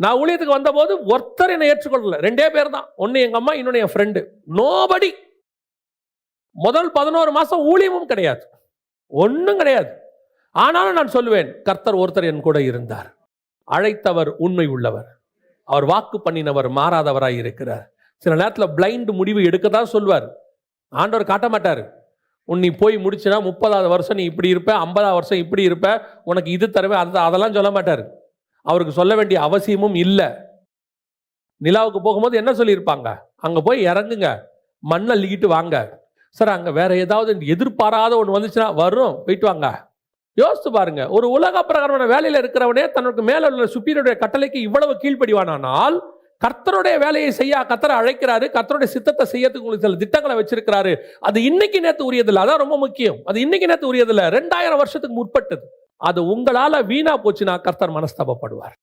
நான் ஊழியத்துக்கு வந்த போது ஒருத்தர் என்னை ஏற்றுக்கொள்ளல. 2 பேர் தான். ஒன்னு எங்க அம்மா, இன்னொன்னு என் ஃப்ரெண்டு. நோபடி. முதல் 11 மாசம் ஊழியமும் கிடையாது, ஒன்னும் கிடையாது. ஆனாலும் நான் சொல்லுவேன், கர்த்தர் ஒருத்தர் என் கூட இருந்தார். அழைத்தவர் உண்மை உள்ளவர், அவர் வாக்கு பண்ணினவர் மாறாதவராய் இருக்கிறார். சில நேரத்தில் பிளைண்ட் முடிவு எடுக்கத்தான் சொல்வார், ஆண்டவர் காட்ட மாட்டார். நீ போய் முடிச்சுனா 30வது வருஷம் நீ இப்படி இருப்ப, 50வது வருஷம் இப்படி இருப்ப, உனக்கு இது தருவேன், அதெல்லாம் சொல்ல மாட்டார். அவருக்கு சொல்ல வேண்டிய அவசியமும் இல்லை. நிலாவுக்கு போகும்போது என்ன சொல்லியிருப்பாங்க, அங்கே போய் இறங்குங்க, மண்ணை அள்ளிக்கிட்டு வாங்க. சார் அங்கே வேற ஏதாவது எதிர்பாராத ஒன்று வந்துச்சுன்னா வரும், போயிட்டு வாங்க. யோசித்து பாருங்க, ஒரு உலக பிரகாரமான வேலையில் இருக்கிறவனே தனக்கு மேல உள்ள சுப்பீரியருடைய கட்டளைக்கு இவ்வளவு கீழ்ப்படிவானால், கர்த்தருடைய வேலையை செய்ய கர்த்தரை அழைக்கிறாரு, கர்த்தருடைய சித்தத்தை செய்யறதுக்கு உங்களுக்கு சில திட்டங்களை வச்சிருக்கிறாரு. அது இன்னைக்கு நேற்று உரியதில்லை, அதான் ரொம்ப முக்கியம். அது இன்னைக்கு நேற்று உரியதில்லை, 2000 வருஷத்துக்கு முற்பட்டது. அது உங்களால வீணா போச்சுன்னா கர்த்தர் மனஸ்தாபப்படுவார்.